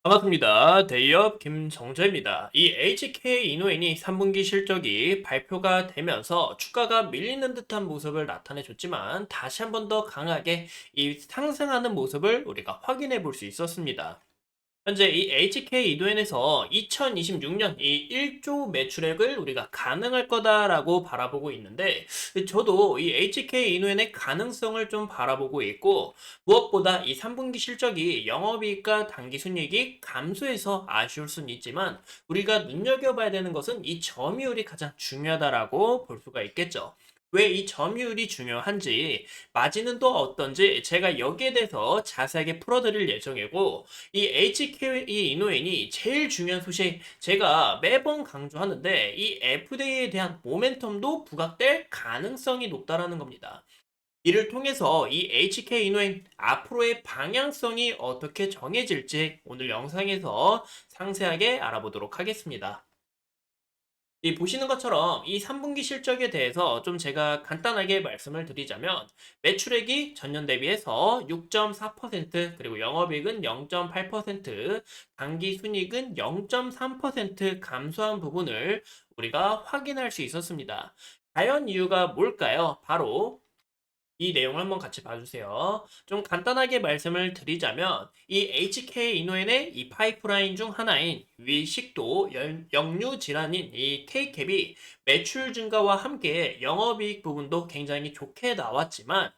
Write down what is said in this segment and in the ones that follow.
반갑습니다. 대기업 김정재입니다. 이 HK 이노인이 3분기 실적이 발표가 되면서 주가가 밀리는 듯한 모습을 나타내줬지만 다시 한 번 더 강하게 이 상승하는 모습을 우리가 확인해 볼 수 있었습니다. 현재 이 HK 이노엔에서 2026년 이 1조 매출액을 우리가 가능할 거다라고 바라보고 있는데, 저도 이 HK 이노엔의 가능성을 좀 바라보고 있고, 무엇보다 이 3분기 실적이 영업이익과 당기순이익이 감소해서 아쉬울 수는 있지만, 우리가 눈여겨봐야 되는 것은 이 점유율이 가장 중요하다라고 볼 수가 있겠죠. 왜 이 점유율이 중요한지, 마진은 또 어떤지 제가 여기에 대해서 자세하게 풀어드릴 예정이고, 이 HK 이노인이 제일 중요한 소식, 제가 매번 강조하는데 이 FDA에 대한 모멘텀도 부각될 가능성이 높다라는 겁니다. 이를 통해서 이 HK 이노인 앞으로의 방향성이 어떻게 정해질지 오늘 영상에서 상세하게 알아보도록 하겠습니다. 이 보시는 것처럼 이 3분기 실적에 대해서 좀 제가 간단하게 말씀을 드리자면, 매출액이 전년 대비해서 6.4%, 그리고 영업이익은 0.8%, 당기순이익은 0.3% 감소한 부분을 우리가 확인할 수 있었습니다. 과연 이유가 뭘까요? 바로 이 내용을 한번 같이 봐주세요. 좀 간단하게 말씀을 드리자면, 이 HK 이노엔의 이 파이프라인 중 하나인 위식도 역류 질환인 이 K캡이 매출 증가와 함께 영업이익 부분도 굉장히 좋게 나왔지만,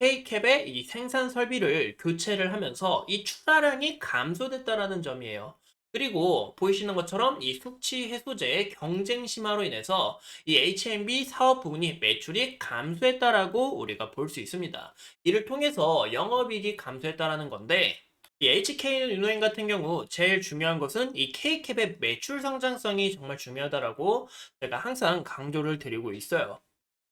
K캡의 이 생산 설비를 교체를 하면서 이 출하량이 감소됐다라는 점이에요. 그리고 보이시는 것처럼 이 숙취 해소제의 경쟁 심화로 인해서 이 H&B 사업 부분이 매출이 감소했다라고 우리가 볼 수 있습니다. 이를 통해서 영업이익이 감소했다라는 건데, 이 HK 유노인 같은 경우 제일 중요한 것은 이 K캡의 매출 성장성이 정말 중요하다라고 제가 항상 강조를 드리고 있어요.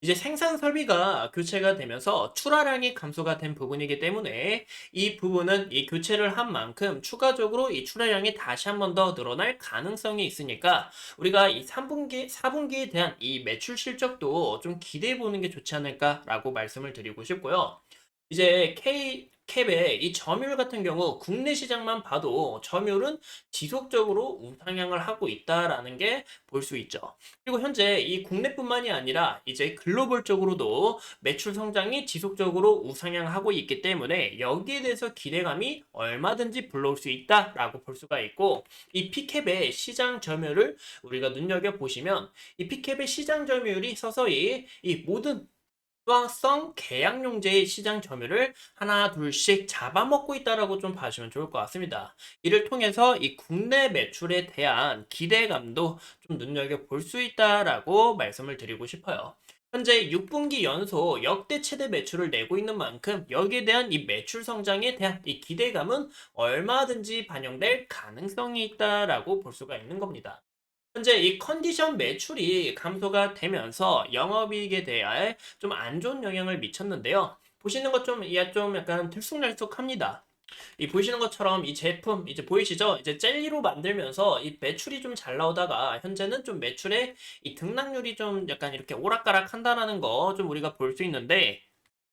이제 생산 설비가 교체가 되면서 출하량이 감소가 된 부분이기 때문에, 이 부분은 이 교체를 한 만큼 추가적으로 이 출하량이 다시 한 번 더 늘어날 가능성이 있으니까, 우리가 이 3분기, 4분기에 대한 이 매출 실적도 좀 기대해 보는 게 좋지 않을까라고 말씀을 드리고 싶고요. 이제 K캡의 이 점유율 같은 경우 국내 시장만 봐도 점유율은 지속적으로 우상향을 하고 있다라는 게 볼 수 있죠. 그리고 현재 이 국내뿐만이 아니라 이제 글로벌적으로도 매출 성장이 지속적으로 우상향하고 있기 때문에 여기에 대해서 기대감이 얼마든지 불러올 수 있다라고 볼 수가 있고, 이 P캡의 시장 점유율을 우리가 눈여겨 보시면, 이 P캡의 시장 점유율이 서서히 이 모든 수학성 계약용제의 시장 점유율을 하나 둘씩 잡아먹고 있다라고 좀 봐주면 좋을 것 같습니다. 이를 통해서 이 국내 매출에 대한 기대감도 좀 눈여겨볼 수 있다라고 말씀을 드리고 싶어요. 현재 6분기 연속 역대 최대 매출을 내고 있는 만큼 여기에 대한 이 매출 성장에 대한 이 기대감은 얼마든지 반영될 가능성이 있다라고 볼 수가 있는 겁니다. 현재 이 컨디션 매출이 감소가 되면서 영업이익에 대해 좀 안 좋은 영향을 미쳤는데요. 보시는 것 좀, 이 좀 약간 들쑥날쑥합니다. 이 보시는 것처럼 이 제품 이제 보이시죠? 이제 젤리로 만들면서 이 매출이 좀 잘 나오다가 현재는 좀 매출의 이 등락률이 좀 약간 이렇게 오락가락 한다라는 거 좀 우리가 볼 수 있는데,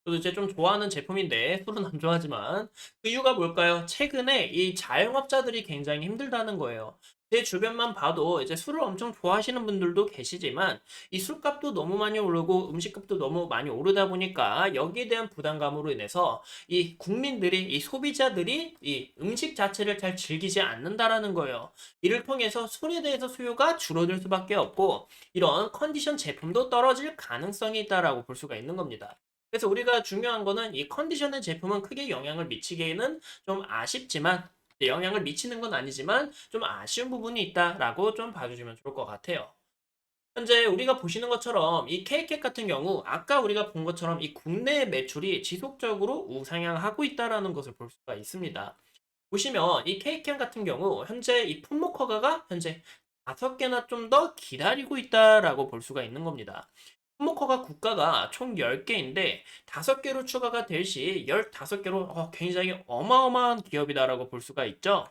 저도 이제 좀 좋아하는 제품인데 술은 안 좋아하지만, 그 이유가 뭘까요? 최근에 이 자영업자들이 굉장히 힘들다는 거예요. 제 주변만 봐도 이제 술을 엄청 좋아하시는 분들도 계시지만, 이 술값도 너무 많이 오르고 음식값도 너무 많이 오르다 보니까 여기에 대한 부담감으로 인해서 이 국민들이, 이 소비자들이 이 음식 자체를 잘 즐기지 않는다라는 거예요. 이를 통해서 술에 대해서 수요가 줄어들 수밖에 없고, 이런 컨디션 제품도 떨어질 가능성이 있다라고 볼 수가 있는 겁니다. 그래서 우리가 중요한 거는 이 컨디션의 제품은 크게 영향을 미치기에는 좀 아쉽지만, 영향을 미치는 건 아니지만 좀 아쉬운 부분이 있다라고 좀 봐주시면 좋을 것 같아요. 현재 우리가 보시는 것처럼 이 K캡 같은 경우 아까 우리가 본 것처럼 이 국내 매출이 지속적으로 우상향하고 있다라는 것을 볼 수가 있습니다. 보시면 이 K캡 같은 경우 현재 이 품목 허가가 현재 5개나 좀 더 기다리고 있다라고 볼 수가 있는 겁니다. 품목허가 국가가 총 10개인데 5개로 추가가 될 시 15개로 굉장히 어마어마한 기업이다라고 볼 수가 있죠.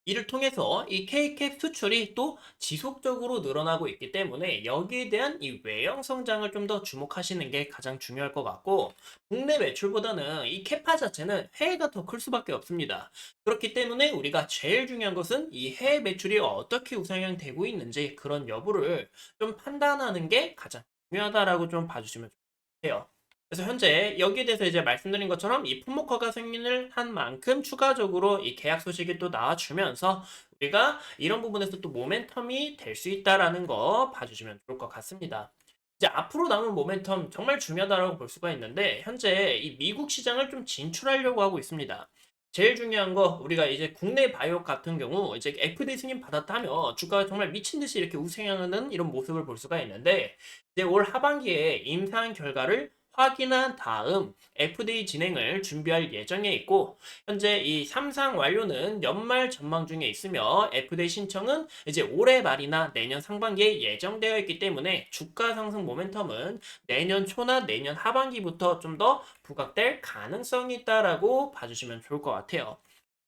이를 통해서 이 K캡 수출이 또 지속적으로 늘어나고 있기 때문에 여기에 대한 이 외형 성장을 좀 더 주목하시는 게 가장 중요할 것 같고, 국내 매출보다는 이 캐파 자체는 해외가 더 클 수밖에 없습니다. 그렇기 때문에 우리가 제일 중요한 것은 이 해외 매출이 어떻게 우상향되고 있는지 그런 여부를 좀 판단하는 게 가장 중요하다라고 좀 봐주시면 좋겠어요. 그래서 현재 여기에 대해서 이제 말씀드린 것처럼 이 품목화가 승인을 한 만큼 추가적으로 이 계약 소식이 또 나와주면서 우리가 이런 부분에서 또 모멘텀이 될 수 있다라는 거 봐주시면 좋을 것 같습니다. 이제 앞으로 남은 모멘텀 정말 중요하다고 볼 수가 있는데, 현재 이 미국 시장을 좀 진출하려고 하고 있습니다. 제일 중요한 거, 우리가 이제 국내 바이오 같은 경우 이제 FDA 승인 받았다면 주가가 정말 미친 듯이 이렇게 우상향하는 이런 모습을 볼 수가 있는데, 이제 올 하반기에 임상 결과를 확인한 다음 FDA 진행을 준비할 예정에 있고, 현재 이 3상 완료는 연말 전망 중에 있으며 FDA 신청은 이제 올해 말이나 내년 상반기에 예정되어 있기 때문에 주가 상승 모멘텀은 내년 초나 내년 하반기부터 좀 더 부각될 가능성이 있다라고 봐주시면 좋을 것 같아요.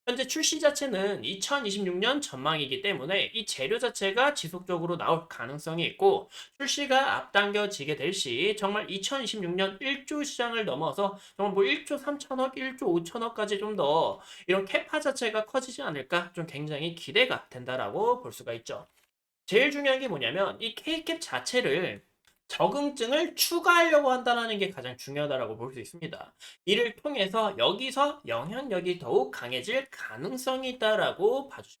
현재 출시 자체는 2026년 전망이기 때문에 이 재료 자체가 지속적으로 나올 가능성이 있고, 출시가 앞당겨지게 될 시 정말 2026년 1조 시장을 넘어서 정말 뭐 1조 3천억, 1조 5천억까지 좀 더 이런 캐파 자체가 커지지 않을까 좀 굉장히 기대가 된다라고 볼 수가 있죠. 제일 중요한 게 뭐냐면 이 K캡 자체를 적응증을 추가하려고 한다는 게 가장 중요하다고 볼 수 있습니다. 이를 통해서 여기서 영향력이 더욱 강해질 가능성이 있다라고 봐주시면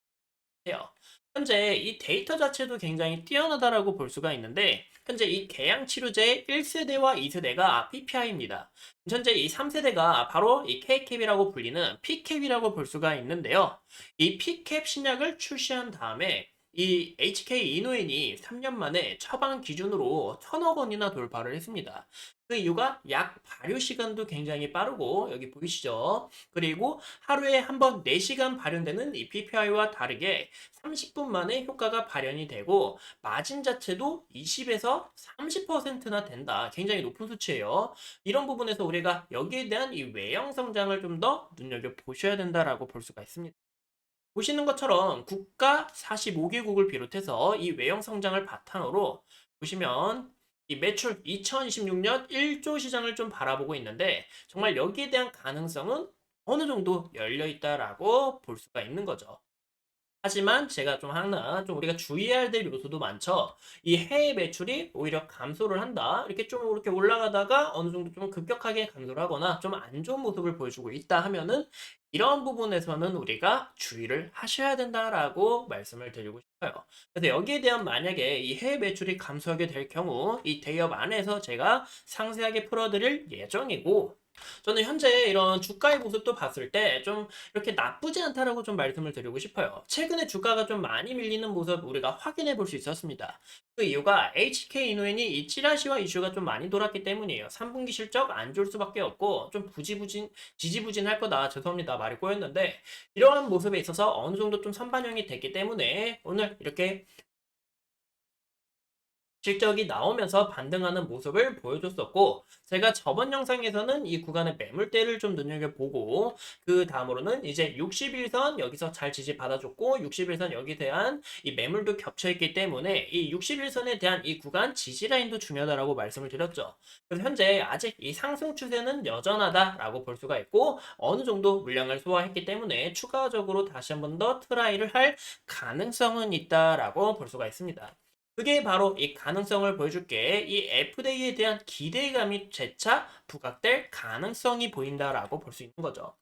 돼요. 현재 이 데이터 자체도 굉장히 뛰어나다라고 볼 수가 있는데, 현재 이 계양 치료제의 1세대와 2세대가 PPI입니다. 현재 이 3세대가 바로 이 K캡이라고 불리는 P캡이라고 볼 수가 있는데요. 이 P캡 신약을 출시한 다음에 이 HK 이노엔이 3년 만에 처방 기준으로 1,000억 원이나 돌파를 했습니다. 그 이유가 약 발효 시간도 굉장히 빠르고, 여기 보이시죠? 그리고 하루에 한 번 4시간 발현되는 이 PPI와 다르게 30분 만에 효과가 발현이 되고, 마진 자체도 20에서 30%나 된다. 굉장히 높은 수치예요. 이런 부분에서 우리가 여기에 대한 이 외형 성장을 좀 더 눈여겨보셔야 된다라고 볼 수가 있습니다. 보시는 것처럼 국가 45개국을 비롯해서 이 외형 성장을 바탕으로 보시면 이 매출 2026년 1조 시장을 좀 바라보고 있는데, 정말 여기에 대한 가능성은 어느 정도 열려 있다라고 볼 수가 있는 거죠. 하지만 제가 좀 하나 좀 우리가 주의해야 될 요소도 많죠. 이 해외 매출이 오히려 감소를 한다. 이렇게 좀 이렇게 올라가다가 어느 정도 좀 급격하게 감소를 하거나 좀 안 좋은 모습을 보여주고 있다 하면은, 이런 부분에서는 우리가 주의를 하셔야 된다라고 말씀을 드리고 싶어요. 그래서 여기에 대한 만약에 이 해외 매출이 감소하게 될 경우 이 대업 안에서 제가 상세하게 풀어드릴 예정이고, 저는 현재 이런 주가의 모습도 봤을 때 좀 이렇게 나쁘지 않다라고 좀 말씀을 드리고 싶어요. 최근에 주가가 좀 많이 밀리는 모습 우리가 확인해 볼 수 있었습니다. 그 이유가 HK 이노엔이 이 찌라시와 이슈가 좀 많이 돌았기 때문이에요. 3분기 실적 안 좋을 수밖에 없고 좀 지지부진할 거다. 죄송합니다. 말이 꼬였는데, 이러한 모습에 있어서 어느 정도 좀 선반영이 됐기 때문에 오늘 이렇게 실적이 나오면서 반등하는 모습을 보여줬었고, 제가 저번 영상에서는 이 구간의 매물대를 좀 눈여겨보고, 그 다음으로는 이제 61선 여기서 잘 지지 받아줬고, 61선 여기에 대한 이 매물도 겹쳐있기 때문에 이 61선에 대한 이 구간 지지 라인도 중요하다라고 말씀을 드렸죠. 그래서 현재 아직 이 상승 추세는 여전하다라고 볼 수가 있고, 어느 정도 물량을 소화했기 때문에 추가적으로 다시 한번 더 트라이를 할 가능성은 있다라고 볼 수가 있습니다. 그게 바로 이 가능성을 보여줄게. 이 FDA에 대한 기대감이 재차 부각될 가능성이 보인다라고 볼 수 있는 거죠.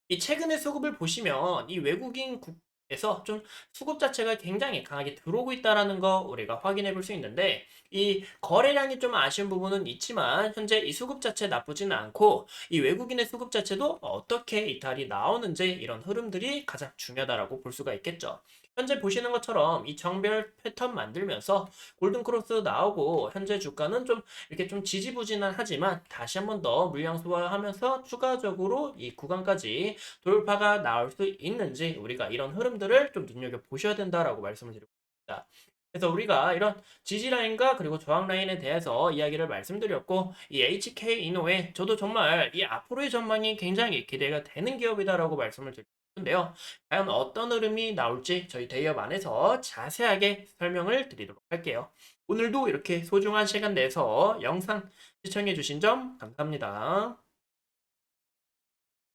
이 최근의 수급을 보시면 이 외국인 국에서 좀 수급 자체가 굉장히 강하게 들어오고 있다라는 거 우리가 확인해 볼 수 있는데, 이 거래량이 좀 아쉬운 부분은 있지만 현재 이 수급 자체 나쁘지는 않고, 이 외국인의 수급 자체도 어떻게 이탈이 나오는지 이런 흐름들이 가장 중요하다라고 볼 수가 있겠죠. 현재 보시는 것처럼 이 정별 패턴 만들면서 골든크로스 나오고, 현재 주가는 좀 이렇게 좀 지지부진한 하지만 다시 한 번 더 물량 소화하면서 추가적으로 이 구간까지 돌파가 나올 수 있는지 우리가 이런 흐름들을 좀 눈여겨보셔야 된다라고 말씀을 드리고 있습니다. 그래서 우리가 이런 지지 라인과 그리고 저항 라인에 대해서 이야기를 말씀드렸고, 이 HK 이노에 저도 정말 이 앞으로의 전망이 굉장히 기대가 되는 기업이다라고 말씀을 드립니다. 근데요, 과연 어떤 흐름이 나올지 저희 대의업 안에서 자세하게 설명을 드리도록 할게요. 오늘도 이렇게 소중한 시간 내서 영상 시청해주신 점 감사합니다.